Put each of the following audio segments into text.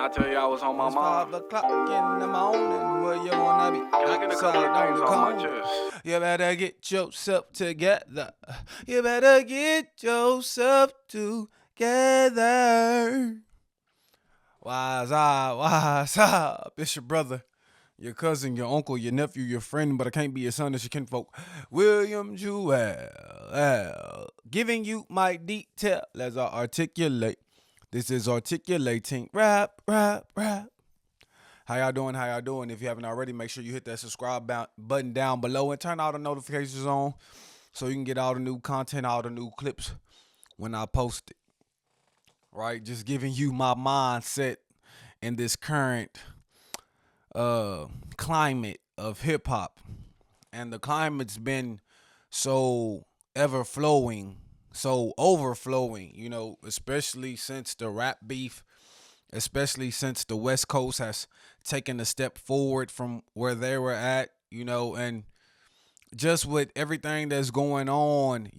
I tell you I was on my It's mind. 5 o'clock in the morning. Where you wanna be? Can I get a couple of things off my chest? You better get yourself together. You better get yourself together. Wise up. It's your brother, your cousin, your uncle, your nephew, your friend, but I can't be your son, it's your kinfolk. William Jewell. Giving you my detail as I articulate. This is articulating rap. How y'all doing? If you haven't already, make sure you hit that subscribe button down below and turn all the notifications on so you can get all the new content, all the new clips when I post it. Right? Just giving you my mindset in this current climate of hip hop. And the climate's been so ever flowing, so overflowing, especially since the rap beef, especially since the West Coast has taken a step forward from where they were at, and just with everything that's going on,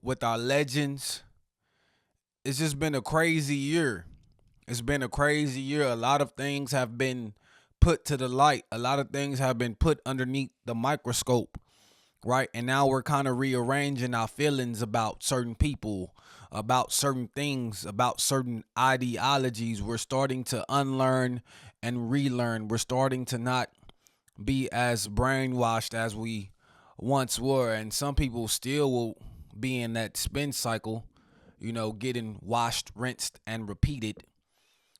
with our legends, it's just been a crazy year. It's been a crazy year. A lot of things have been put to the light. A lot of things have been put underneath the microscope, right? And now we're kind of rearranging our feelings about certain people, about certain things, about certain ideologies. We're starting to unlearn and relearn. We're starting to not be as brainwashed as we once were. And some people still will be in that spin cycle, getting washed, rinsed, and repeated.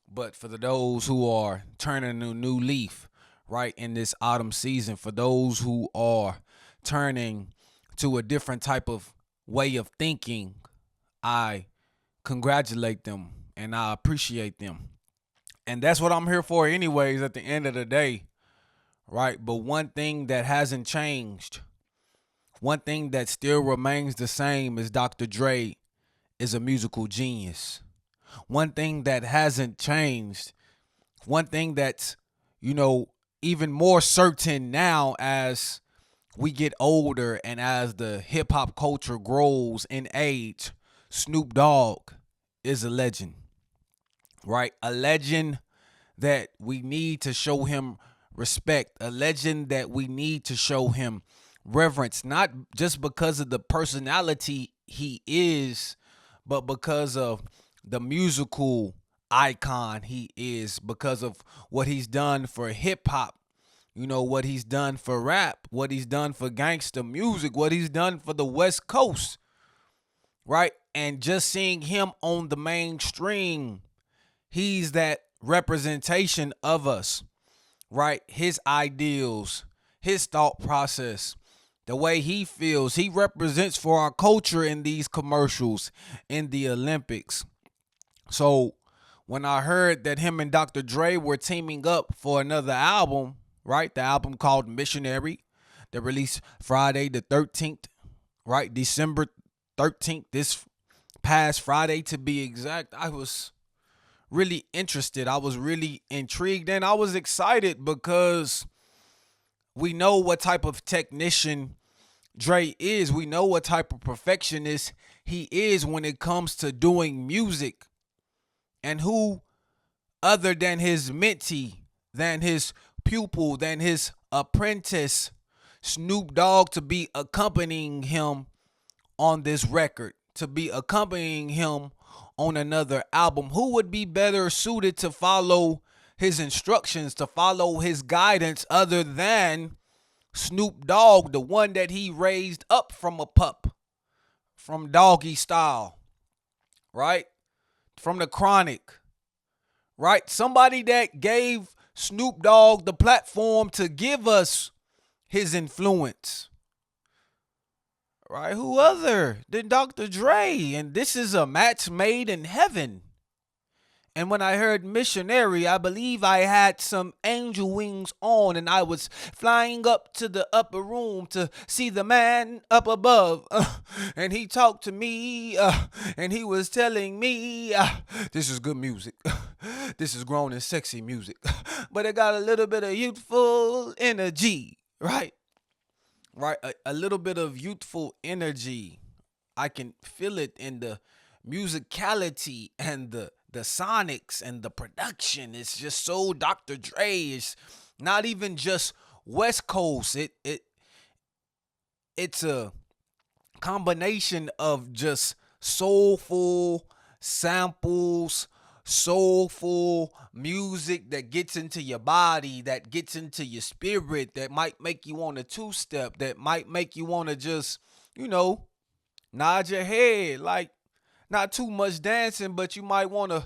But for those who are turning a new leaf, right, in this autumn season, for those who are turning to a different type of way of thinking, I congratulate them and I appreciate them. And that's what I'm here for anyways at the end of the day, right? But one thing that hasn't changed, one thing that still remains the same is Dr. Dre is a musical genius. One thing that hasn't changed, one thing that's, even more certain now as we get older and as the hip hop culture grows in age, Snoop Dogg is a legend, right? A legend that we need to show him respect, a legend that we need to show him reverence, not just because of the personality he is, but because of the musical icon he is, because of what he's done for hip hop, what he's done for rap, what he's done for gangster music, what he's done for the West Coast, right? And just seeing him on the mainstream, he's that representation of us, right? His ideals, his thought process, the way he feels, he represents for our culture in these commercials, in the Olympics. So when I heard that him and Dr. Dre were teaming up for another album, right? The album called Missionary, that released Friday the 13th, right? December 13th, this past Friday to be exact. I was really interested. I was really intrigued and I was excited because we know what type of technician Dre is. We know what type of perfectionist he is when it comes to doing music. And who other than his mentee, than his pupil, than his apprentice, Snoop Dogg, to be accompanying him on this record, to be accompanying him on another album? Who would be better suited to follow his instructions, to follow his guidance, other than Snoop Dogg, the one that he raised up from a pup, from Doggy Style, right? From the Chronic, right? Somebody that gave Snoop Dogg the platform to give us his influence, right? Who other than Dr. Dre? And this is a match made in heaven. And when I heard Missionary, I believe I had some angel wings on and I was flying up to the upper room to see the man up above. And he talked to me and he was telling me, this is good music. This is grown and sexy music. But it got a little bit of youthful energy, right? Right? A little bit of youthful energy. I can feel it in the musicality and the the sonics and the production. It's just so Dr. Dre. It's not even just West Coast. It's a combination of just soulful samples, soulful music that gets into your body, that gets into your spirit, that might make you want to two step, that might make you want to just, you know, nod your head. Like, not too much dancing, but you might want to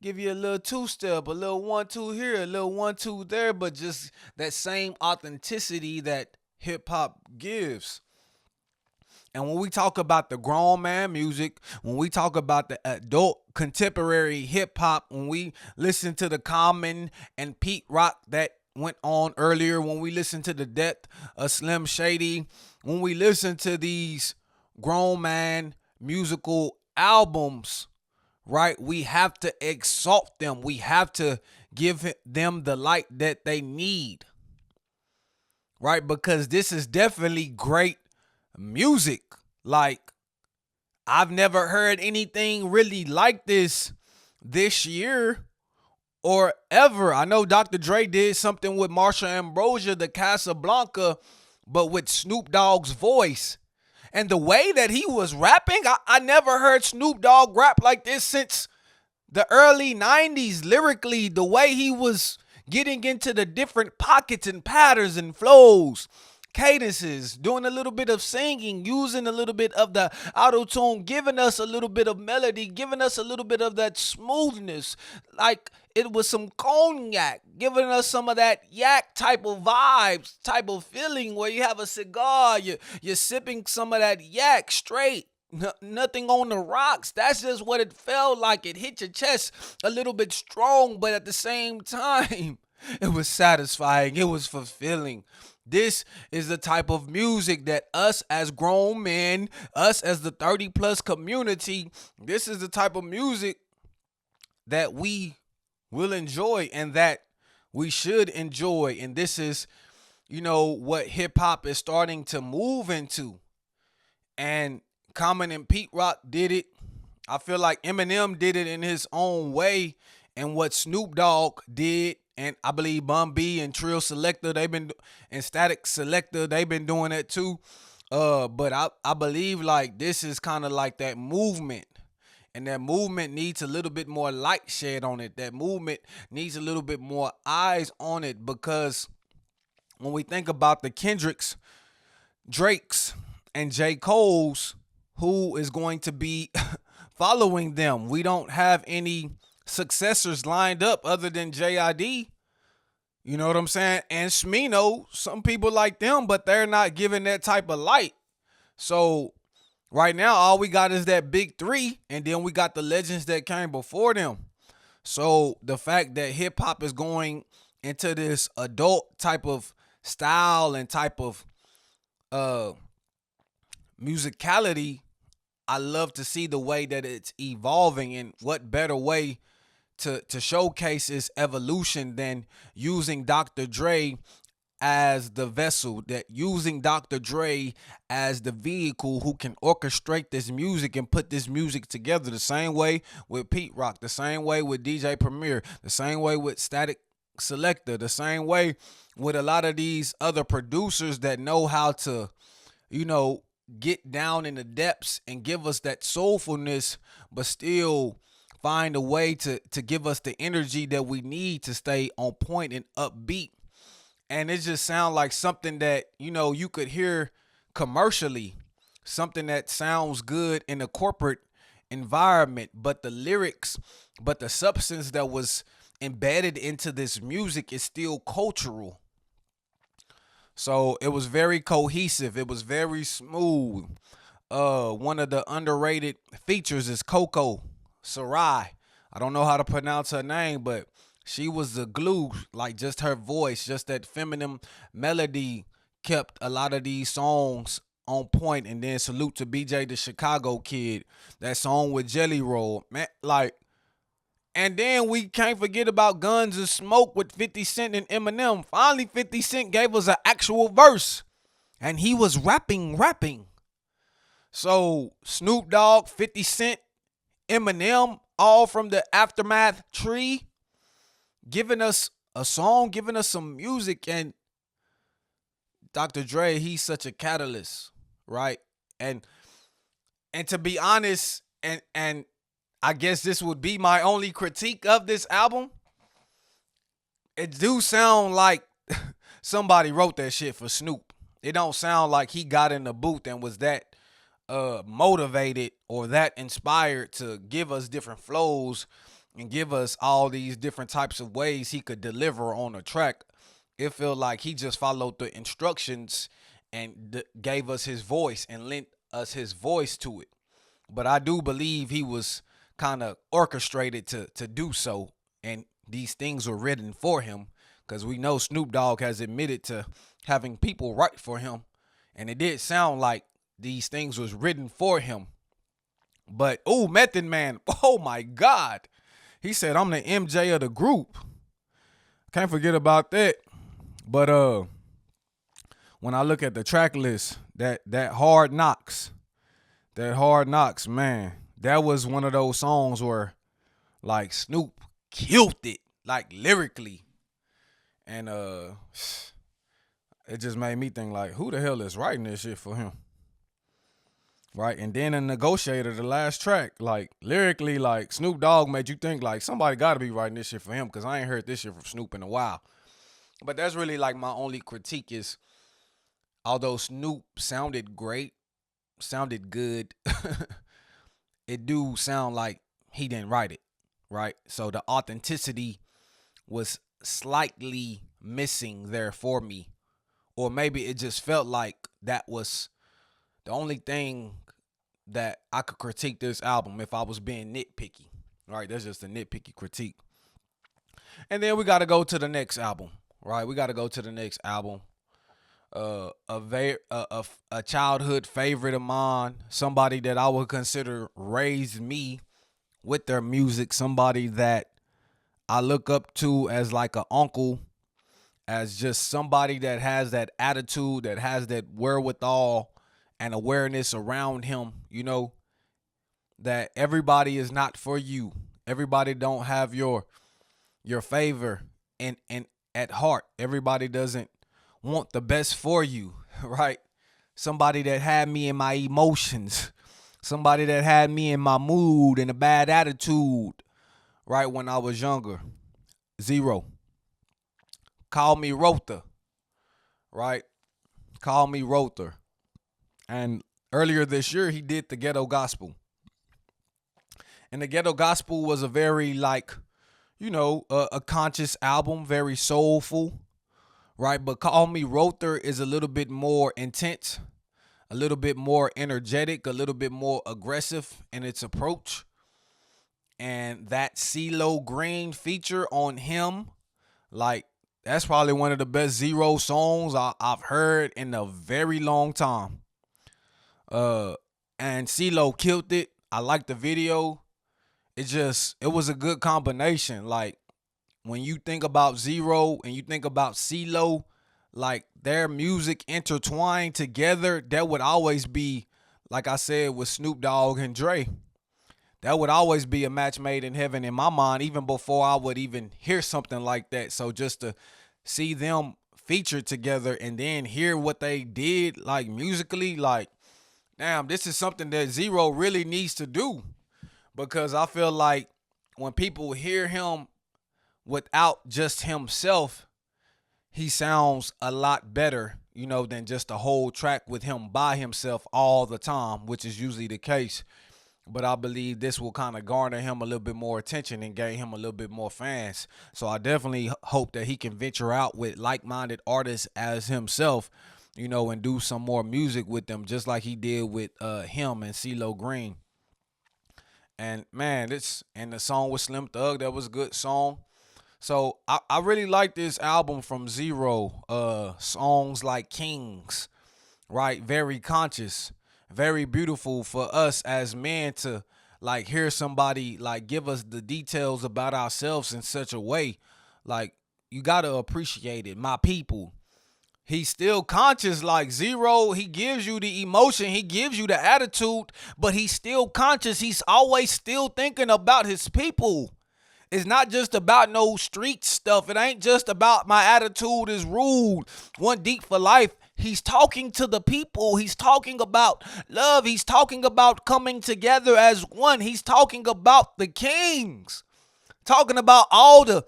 give you a little two step, a little 1 2 here, a little 1 2 there, but just that same authenticity that hip hop gives. And when we talk about the grown man music, when we talk about the adult contemporary hip hop, when we listen to the Common and Pete Rock that went on earlier, when we listen to the death of Slim Shady, when we listen to these grown man musical albums, right? We have to exalt them. We have to give them the light that they need, right? Because this is definitely great music. Like, I've never heard anything really like this year or ever. I know Dr. Dre did something with Marsha Ambrosia, the Casablanca, but with Snoop Dogg's voice. And the way that he was rapping, I never heard Snoop Dogg rap like this since the early 90s. Lyrically, the way he was getting into the different pockets and patterns and flows, cadences, doing a little bit of singing, using a little bit of the auto tune, giving us a little bit of melody, giving us a little bit of that smoothness, like it was some cognac, giving us some of that yak type of vibes, type of feeling where you have a cigar, you're sipping some of that yak straight. Nothing on the rocks. That's just what it felt like. It hit your chest a little bit strong, but at the same time, it was satisfying. It was fulfilling. This is the type of music that us as grown men, us as the 30 plus community, this is the type of music that we will enjoy and that we should enjoy. And this is, what hip hop is starting to move into. And Common and Pete Rock did it. I feel like Eminem did it in his own way. And what Snoop Dogg did, and I believe Bun B and Trill Selector, and Static Selector, they've been doing that too. But I believe like this is kind of like that movement. And that movement needs a little bit more light shed on it. That movement needs a little bit more eyes on it, because when we think about the Kendricks, Drakes, and J. Cole's, who is going to be following them? We don't have any successors lined up other than JID. You know what I'm saying? And Smino, some people like them, but they're not giving that type of light. So right now, all we got is that big three, and then we got the legends that came before them. So the fact that hip hop is going into this adult type of style and type of musicality, I love to see the way that it's evolving. And what better way to showcase its evolution than using Dr. Dre as the vessel, that using Dr. Dre as the vehicle who can orchestrate this music and put this music together, the same way with Pete Rock, the same way with DJ Premier, the same way with Static Selector, the same way with a lot of these other producers that know how to, get down in the depths and give us that soulfulness, but still find a way to give us the energy that we need to stay on point and upbeat. And it just sounds like something that, you could hear commercially, something that sounds good in a corporate environment, but the lyrics, but the substance that was embedded into this music is still cultural. So it was very cohesive. It was very smooth. One of the underrated features is Coco Sarai. I don't know how to pronounce her name, but she was the glue. Like, just her voice, just that feminine melody kept a lot of these songs on point. And then salute to BJ the Chicago Kid. That song with Jelly Roll. Man, like, and then we can't forget about Guns and Smoke with 50 Cent and Eminem. Finally, 50 Cent gave us an actual verse. And he was rapping. So, Snoop Dogg, 50 Cent, Eminem all from the Aftermath tree, giving us a song, giving us some music. And Dr. Dre, he's such a catalyst, right? And to be honest, and I guess this would be my only critique of this album. It do sound like somebody wrote that shit for Snoop. It don't sound like he got in the booth and was that motivated or that inspired to give us different flows and give us all these different types of ways he could deliver on a track. It felt like he just followed the instructions and gave us his voice and lent us his voice to it. But I do believe he was kind of orchestrated to do so, and these things were written for him, because we know Snoop Dogg has admitted to having people write for him, and it did sound like these things was written for him. But Method Man, oh my God, he said I'm the MJ of the group. Can't forget about that. But when I look at the track list, that Hard Knocks, man, that was one of those songs where like Snoop killed it, like lyrically. And it just made me think like, who the hell is writing this shit for him? Right? And then in Negotiator, the last track, like lyrically, like Snoop Dogg made you think like somebody gotta be writing this shit for him, because I ain't heard this shit from Snoop in a while. But that's really like my only critique is, although Snoop sounded great, sounded good, it do sound like he didn't write it, right? So the authenticity was slightly missing there for me. Or maybe it just felt like that was the only thing that I could critique this album if I was being nitpicky, right? That's just a nitpicky critique. And then we got to go to the next album, right? We got to go to the next album. A childhood favorite of mine, somebody that I would consider raised me with their music, somebody that I look up to as like an uncle, as just somebody that has that attitude, that has that wherewithal and awareness around him, you know, that everybody is not for you. Everybody don't have your favor and at heart. Everybody doesn't want the best for you, right? Somebody that had me in my emotions, somebody that had me in my mood and a bad attitude, right, when I was younger. Zero. Call Me Rother, right? Call Me Rother. And earlier this year, he did the Ghetto Gospel. And the Ghetto Gospel was a very, like, you know, a conscious album, very soulful, right? But Call Me Rother is a little bit more intense, a little bit more energetic, a little bit more aggressive in its approach. And that CeeLo Green feature on him, like, that's probably one of the best Zero songs I've heard in a very long time. And CeeLo killed it. I liked the video. It was a good combination. Like, when you think about Zero and you think about CeeLo, like, their music intertwined together, that would always be, like I said, with Snoop Dogg and Dre. That would always be a match made in heaven in my mind, even before I would even hear something like that. So just to see them featured together and then hear what they did, like, musically, like, damn, this is something that Zero really needs to do. Because I feel like when people hear him without just himself, he sounds a lot better, you know, than just a whole track with him by himself all the time, which is usually the case. But I believe this will kind of garner him a little bit more attention and gain him a little bit more fans. So I definitely hope that he can venture out with like-minded artists as himself, you know, and do some more music with them, just like he did with him and CeeLo Green. And man, and the song with Slim Thug, that was a good song. So I really like this album from Zero. Songs like Kings, right? Very conscious, very beautiful for us as men to like hear somebody like give us the details about ourselves in such a way. Like, you gotta appreciate it. My people, He's still conscious like Zero. He gives you the emotion, he gives you the attitude, but he's still conscious. He's always still thinking about his people. It's not just about no street stuff. It ain't just about my attitude is rude. One deep for life. He's talking to the people. He's talking about love. He's talking about coming together as one. He's talking about the kings. Talking about all the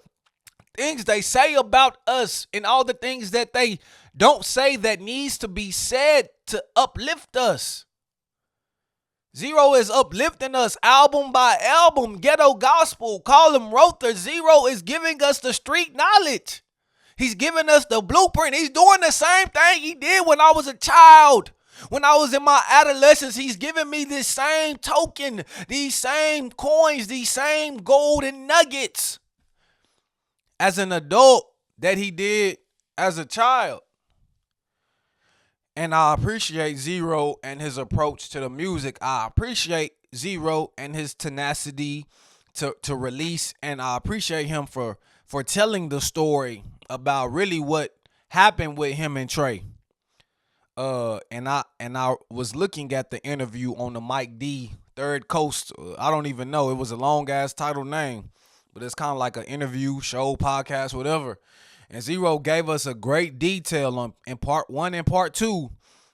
things they say about us and all the things that they don't say that needs to be said to uplift us. Zero is uplifting us album by album, ghetto gospel, call him Rother. Zero is giving us the street knowledge. He's giving us the blueprint. He's doing the same thing he did when I was a child. When I was in my adolescence, he's giving me this same token, these same coins, these same golden nuggets as an adult that he did as a child. And I appreciate Zero and his approach to the music. I appreciate Zero and his tenacity to release. And I appreciate him for telling the story about really what happened with him and Trey. And I was looking at the interview on the Mike D Third Coast. I don't even know. It was a long ass title name, but it's kind of like an interview, show, podcast, whatever. And Zero gave us a great detail on in part 1 and part 2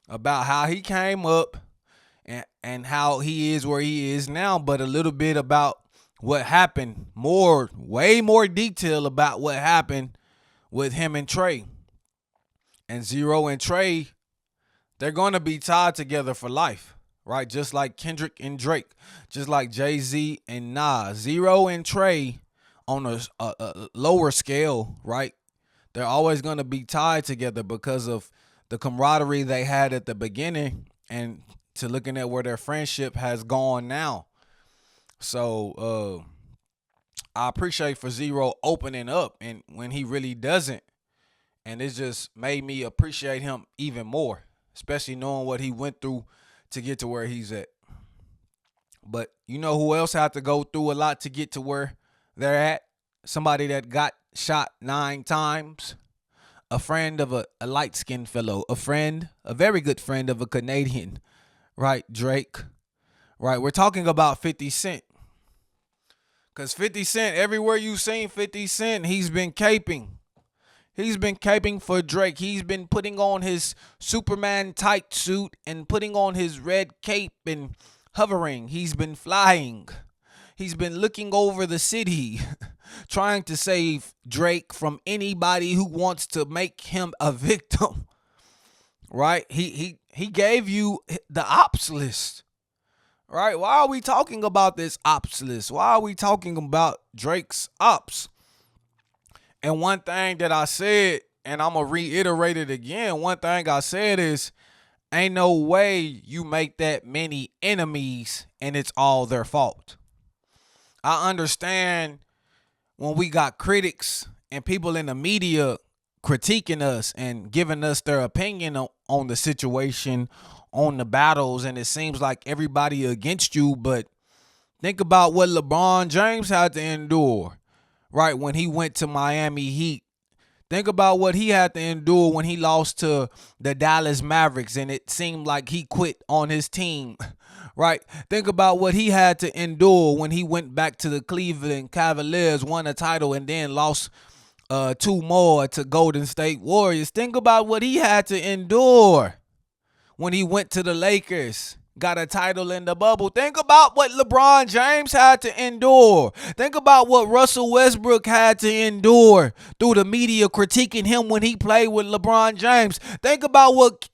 about how he came up and how he is where he is now, but a little bit about what happened, way more detail about what happened with him and Trey. And Zero and Trey, they're going to be tied together for life, right? Just like Kendrick and Drake, just like Jay-Z and Nas. Zero and Trey on a lower scale, right? They're always going to be tied together because of the camaraderie they had at the beginning and to looking at where their friendship has gone now. So I appreciate for Zero opening up and when he really doesn't. And it just made me appreciate him even more, especially knowing what he went through to get to where he's at. But you know who else had to go through a lot to get to where they're at? Somebody that got shot 9 times. A friend of a light-skinned fellow. A very good friend of a Canadian. Right, Drake. Right, we're talking about 50 Cent. Because 50 Cent, everywhere you've seen 50 Cent, he's been caping. He's been caping for Drake. He's been putting on his Superman tight suit and putting on his red cape and hovering. He's been flying. He's been looking over the city, trying to save Drake from anybody who wants to make him a victim. Right? He gave you the ops list. Right? Why are we talking about this ops list? Why are we talking about Drake's ops? And one thing that I said, and I'm going to reiterate it again, one thing I said is, ain't no way you make that many enemies and it's all their fault. I understand when we got critics and people in the media critiquing us and giving us their opinion on the situation, on the battles, and it seems like everybody against you, but think about what LeBron James had to endure, right, when he went to Miami Heat. Think about what he had to endure when he lost to the Dallas Mavericks and it seemed like he quit on his team, right? Think about what he had to endure when he went back to the Cleveland Cavaliers, won a title, and then lost 2 more to Golden State Warriors. Think about what he had to endure when he went to the Lakers, got a title in the bubble. Think about what LeBron James had to endure. Think about what Russell Westbrook had to endure through the media critiquing him when he played with LeBron James. Think about what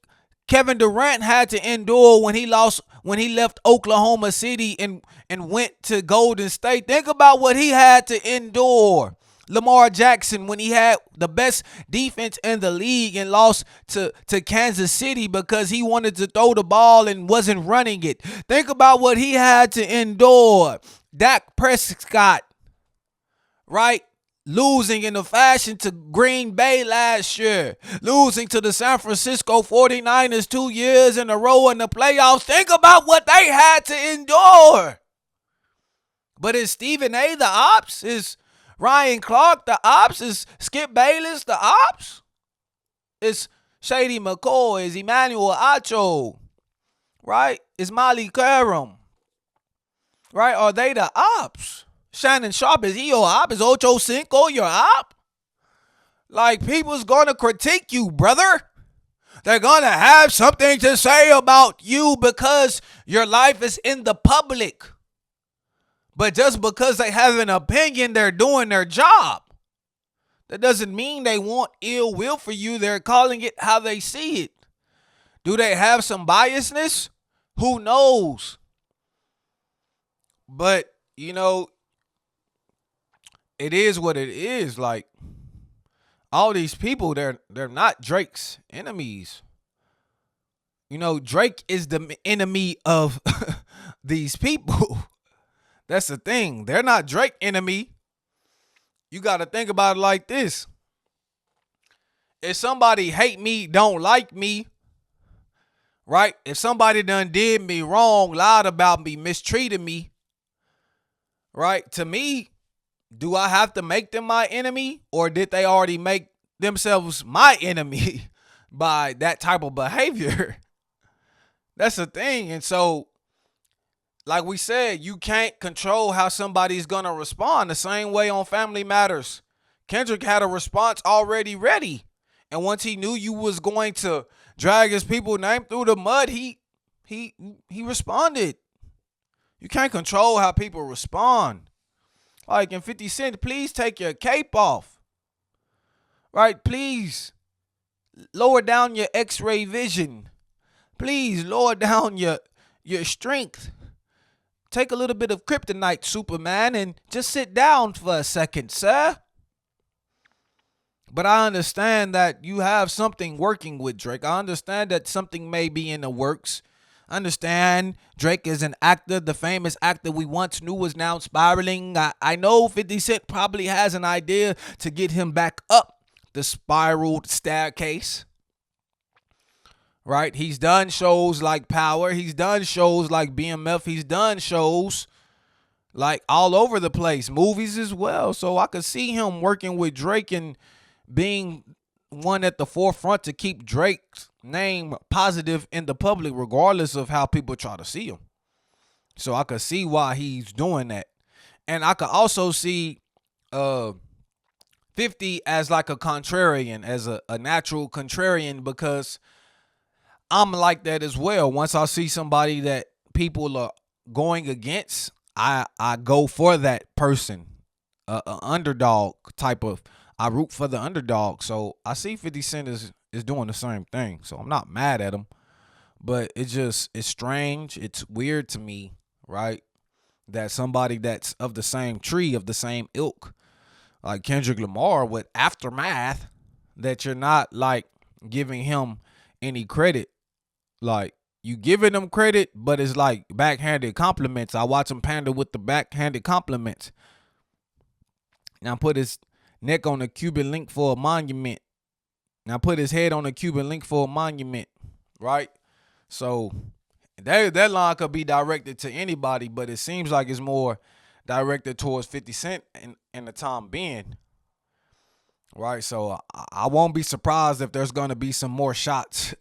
Kevin Durant had to endure when he left Oklahoma City and went to Golden State. Think about what he had to endure. Lamar Jackson, when he had the best defense in the league and lost to Kansas City because he wanted to throw the ball and wasn't running it. Think about what he had to endure. Dak Prescott, right? Losing in the fashion to Green Bay last year. Losing to the San Francisco 49ers 2 years in a row in the playoffs. Think about what they had to endure. But is Stephen A. the ops? Is Ryan Clark the ops? Is Skip Bayless the ops? Is Shady McCoy? Is Emmanuel Acho? Right? Is Molly Karam? Right? Are they the ops? Shannon Sharp, is he your op? Is Ocho Cinco your op? Like, people's gonna critique you, brother. They're gonna have something to say about you because your life is in the public. But just because they have an opinion, they're doing their job. That doesn't mean they want ill will for you. They're calling it how they see it. Do they have some biasness? Who knows? But, it is what it is. Like, all these people, they're not Drake's enemies. Drake is the enemy of these people. That's the thing. They're not Drake enemy. You got to think about it like this. If somebody hate me, don't like me, right? If somebody done did me wrong, lied about me, mistreated me, right? To me, do I have to make them my enemy, or did they already make themselves my enemy by that type of behavior? That's the thing. And so, like we said, you can't control how somebody's going to respond. The same way on Family Matters. Kendrick had a response already ready. And once he knew you was going to drag his people's name through the mud, he responded. You can't control how people respond. Like in 50 Cent, please take your cape off. Right? Please lower down your x-ray vision. Please lower down your strength. Take a little bit of kryptonite, Superman, and just sit down for a second, sir. But I understand that you have something working with Drake. I understand that something may be in the works. I understand Drake is an actor, the famous actor we once knew was now spiraling. I know 50 Cent probably has an idea to get him back up the spiraled staircase. Right? He's done shows like Power. He's done shows like BMF. He's done shows like all over the place. Movies as well. So I could see him working with Drake and being one at the forefront to keep Drake's name positive in the public, regardless of how people try to see him. So I could see why he's doing that. And I could also see 50 as like a contrarian, as a natural contrarian, because I'm like that as well. Once I see somebody that people are going against, I go for that person, an underdog type of. I root for the underdog. So I see 50 Cent is doing the same thing. So I'm not mad at him, but it's strange. It's weird to me, right? That somebody that's of the same tree, of the same ilk, like Kendrick Lamar with Aftermath, that you're not like giving him any credit. Like, you giving him credit, but it's like backhanded compliments. I watch him pander with the backhanded compliments. Now put his neck on a Cuban link for a monument. Now put his head on a Cuban link for a monument. Right? So that line could be directed to anybody, but it seems like it's more directed towards 50 Cent in the time being. Right? So I won't be surprised if there's going to be some more shots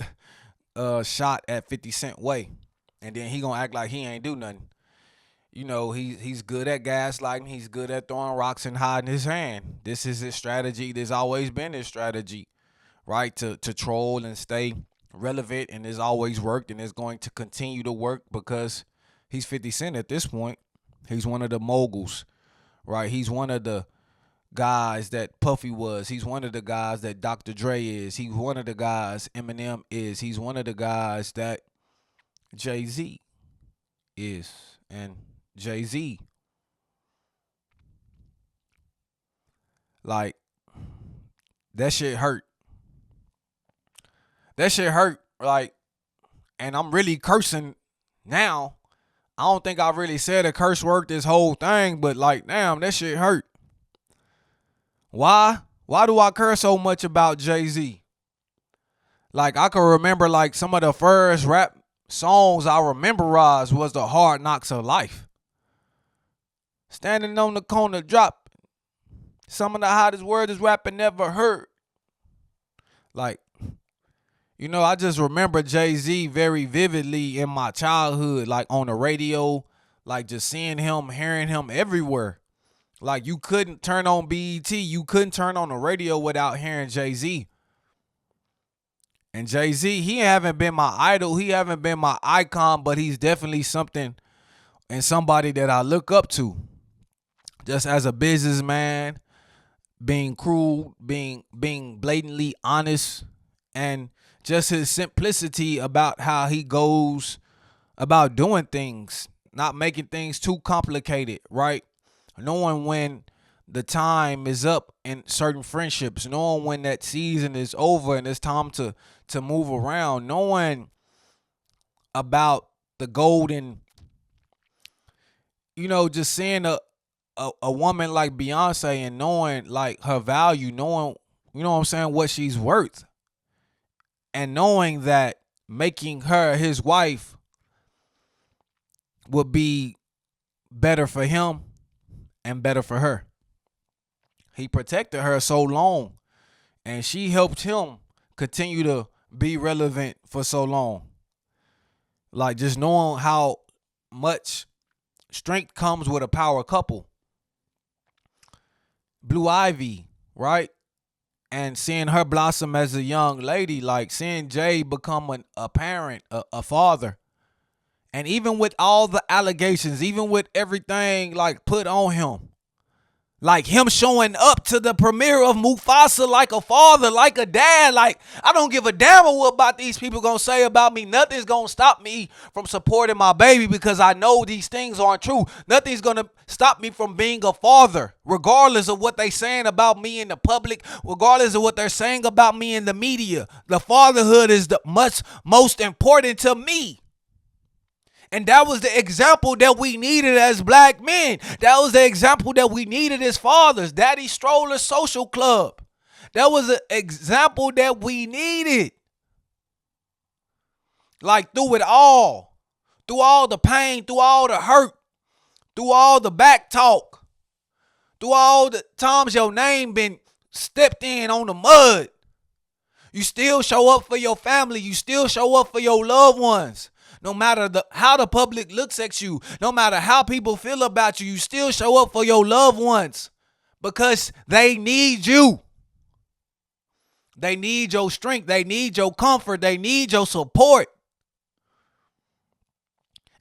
shot at 50 Cent way. And then he going to act like he ain't do nothing. He's good at gaslighting. He's good at throwing rocks and hiding his hand. This is his strategy. There's always been his strategy, right? To troll and stay relevant, and it's always worked, and it's going to continue to work because he's 50 Cent at this point. He's one of the moguls, right? He's one of the guys that Puffy was. He's one of the guys that Dr. Dre is. He's one of the guys Eminem is. He's one of the guys that Jay-Z is. And Jay-Z, like, that shit hurt. That shit hurt, like, and I'm really cursing now. I don't think I really said a curse word this whole thing, but like, damn, that shit hurt. Why? Why do I curse so much about Jay-Z? Like, I can remember like some of the first rap songs I memorized was the Hard Knocks of Life. Standing on the corner, drop. Some of the hottest words this rapper never heard. Like, I just remember Jay-Z very vividly in my childhood, like on the radio, like just seeing him, hearing him everywhere. Like you couldn't turn on BET, you couldn't turn on the radio without hearing Jay-Z. And Jay-Z, he haven't been my idol, he haven't been my icon, but he's definitely something and somebody that I look up to. Just as a businessman, being cruel, being blatantly honest, and just his simplicity about how he goes about doing things, not making things too complicated, right? Knowing when the time is up in certain friendships, knowing when that season is over and it's time to move around, knowing about the golden, just seeing a woman like Beyonce and knowing like her value, knowing, what I'm saying, what she's worth, and knowing that making her his wife would be better for him and better for her. He protected her so long, and she helped him continue to be relevant for so long. Like just knowing how much strength comes with a power couple. Blue Ivy, right? And seeing her blossom as a young lady, like seeing Jay become a parent, a father. And even with all the allegations, even with everything like put on him, like him showing up to the premiere of Mufasa like a father, like a dad, like I don't give a damn what about these people gonna say about me. Nothing's gonna stop me from supporting my baby because I know these things aren't true. Nothing's gonna stop me from being a father, regardless of what they saying about me in the public, regardless of what they're saying about me in the media. The fatherhood is the most important to me. And that was the example that we needed as black men. That was the example that we needed as fathers. Daddy Stroller Social Club. That was an example that we needed. Like through it all. Through all the pain, through all the hurt, through all the back talk, through all the times your name been stepped in on the mud. You still show up for your family. You still show up for your loved ones. No matter how the public looks at you, no matter how people feel about you, you still show up for your loved ones because they need you. They need your strength. They need your comfort. They need your support.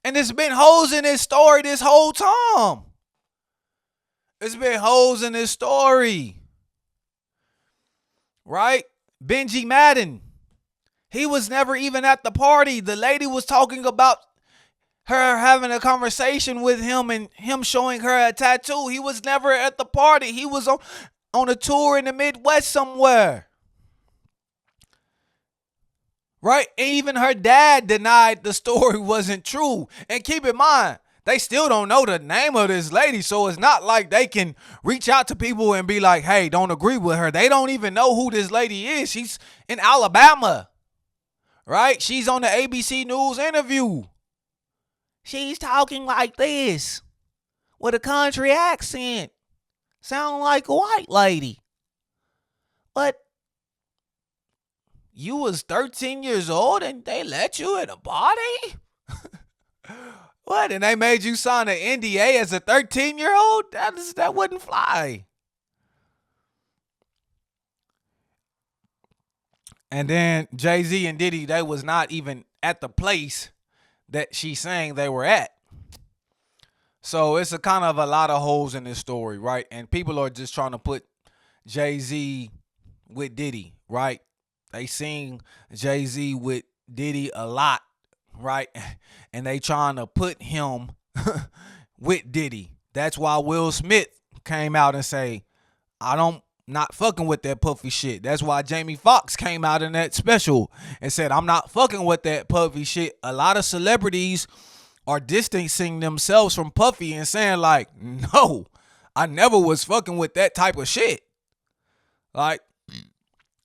And it's been hoes in this story this whole time. It's been hoes in this story. Right? Benji Madden. He was never even at the party. The lady was talking about her having a conversation with him and him showing her a tattoo. He was never at the party. He was on a tour in the Midwest somewhere. Right? And even her dad denied the story wasn't true. And keep in mind, they still don't know the name of this lady. So it's not like they can reach out to people and be like, hey, don't agree with her. They don't even know who this lady is. She's in Alabama. Right? She's on the ABC News interview. She's talking like this with a country accent. Sound like a white lady. But you was 13 years old and they let you in a party? What? And they made you sign an NDA as a 13-year-old? That wouldn't fly. And then Jay-Z and Diddy, they was not even at the place that she's saying they were at. So it's a kind of a lot of holes in this story, right? And people are just trying to put Jay-Z with Diddy, right? They sing Jay-Z with Diddy a lot, right? And they trying to put him with Diddy. That's why Will Smith came out and say, not fucking with that puffy shit. That's why Jamie Foxx came out in that special and said, I'm not fucking with that puffy shit. A lot of celebrities are distancing themselves from Puffy and saying like, no, I never was fucking with that type of shit. Like,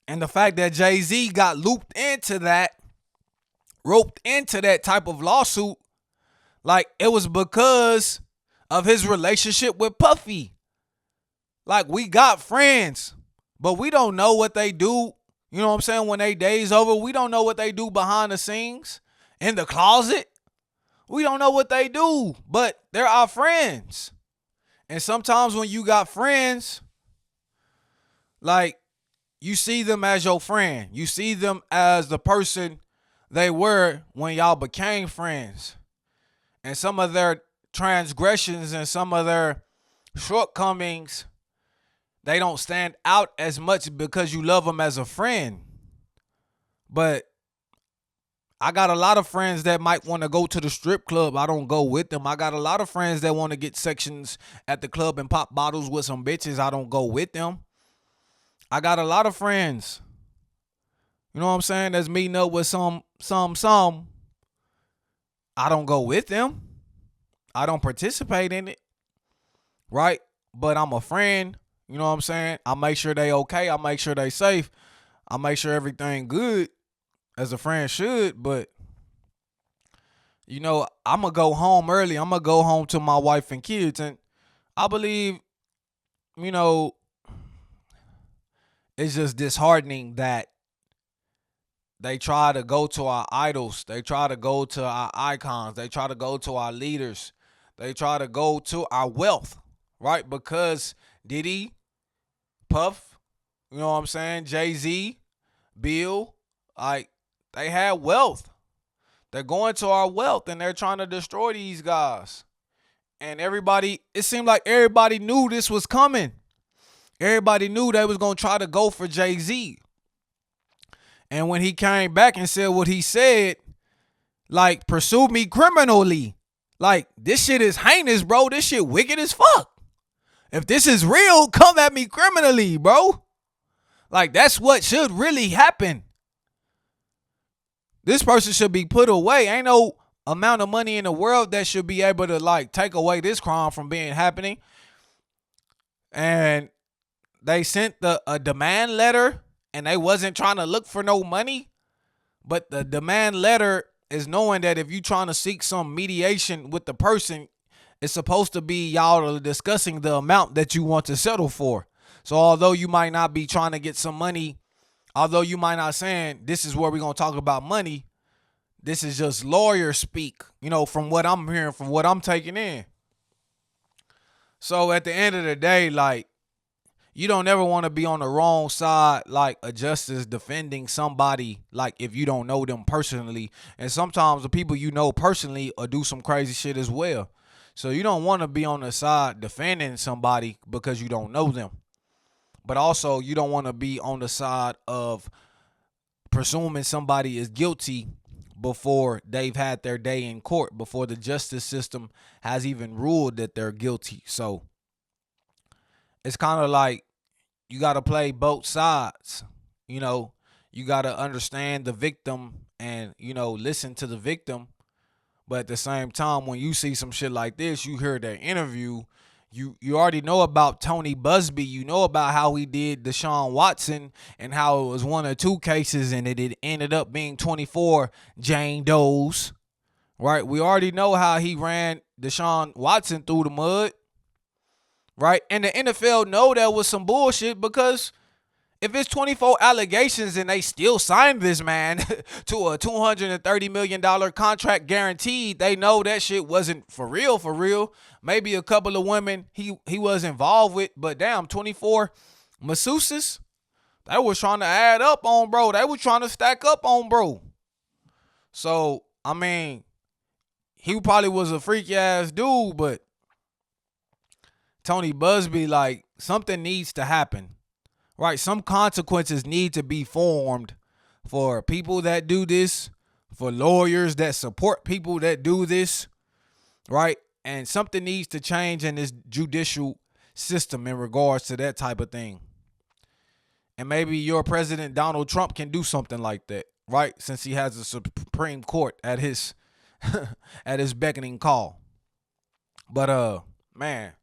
and the fact that Jay-Z got roped into that type of lawsuit, like it was because of his relationship with Puffy. Like we got friends, but we don't know what they do You know what I'm saying? When they day's over, we don't know what they do behind the scenes, in the closet. We don't know what they do, but they're our friends. And sometimes when you got friends, like, you see them as your friend. You see them as the person they were when y'all became friends. And some of their transgressions and some of their shortcomings, they don't stand out as much because you love them as a friend. But I got a lot of friends that might want to go to the strip club. I don't go with them. I got a lot of friends that want to get sections at the club and pop bottles with some bitches. I don't go with them. I got a lot of friends, you know what I'm saying, that's meeting up with some. I don't go with them. I don't participate in it, right? But I'm a friend, you know what I'm saying? I make sure they okay. I make sure they safe. I make sure everything good as a friend should. But, you know, I'm going to go home early. I'm going to go home to my wife and kids. And I believe, you know, it's just disheartening that they try to go to our idols. They try to go to our icons. They try to go to our leaders. They try to go to our wealth, right? Because Diddy, Puff, you know what I'm saying, Jay-Z, Bill, like, they had wealth. They're going to our wealth and they're trying to destroy these guys. And everybody, it seemed like everybody knew this was coming. Everybody knew they was going to try to go for Jay-Z. And when he came back and said what he said, like, pursue me criminally. Like, this shit is heinous, bro. This shit wicked as fuck. If this is real, come at me criminally, bro. Like, that's what should really happen. This person should be put away. Ain't no amount of money in the world that should be able to, like, take away this crime from being happening. And they sent a demand letter, and they wasn't trying to look for no money. But the demand letter is knowing that if you trying to seek some mediation with the person, it's supposed to be y'all discussing the amount that you want to settle for. So although you might not be trying to get some money, although you might not saying this is where we're going to talk about money, this is just lawyer speak, you know, from what I'm hearing, from what I'm taking in. So at the end of the day, like, you don't ever want to be on the wrong side, like a justice defending somebody, like, if you don't know them personally. And sometimes the people you know personally will do some crazy shit as well. So you don't want to be on the side defending somebody because you don't know them. But also, you don't want to be on the side of presuming somebody is guilty before they've had their day in court, before the justice system has even ruled that they're guilty. So it's kind of like, you got to play both sides. You know, you got to understand the victim and, you know, listen to the victim. But at the same time, when you see some shit like this, you hear their interview, you already know about Tony Busby. You know about how he did Deshaun Watson and how it was one or two cases and it ended up being 24 Jane Does. Right? We already know how he ran Deshaun Watson through the mud. Right? And the NFL know that was some bullshit, because if it's 24 allegations and they still signed this man to a $230 million contract guaranteed, they know that shit wasn't for real, for real. Maybe a couple of women he was involved with, but damn, 24 masseuses, they was trying to add up on bro. They were trying to stack up on bro. So, I mean, he probably was a freaky ass dude, but Tony Busby, like, something needs to happen, right? Some consequences need to be formed for people that do this, for lawyers that support people that do this, right? And something needs to change in this judicial system in regards to that type of thing. And maybe your president, Donald Trump, can do something like that, right? Since he has the Supreme Court at his at his beckoning call. But man,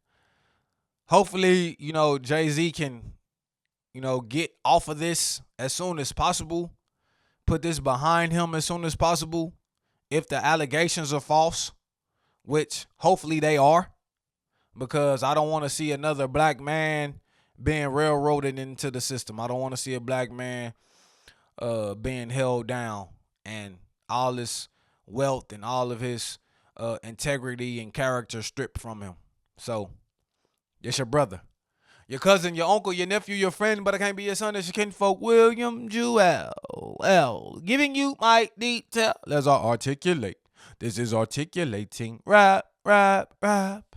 hopefully, you know, Jay-Z can, you know, get off of this as soon as possible. Put this behind him as soon as possible. If the allegations are false, which hopefully they are, because I don't want to see another black man being railroaded into the system. I don't want to see a black man being held down and all his wealth and all of his integrity and character stripped from him. So it's your brother, your cousin, your uncle, your nephew, your friend, but I can't be your son. It's your kinfolk, William Jewell L. Giving you my detail. Let's all articulate. This is articulating rap, rap, rap.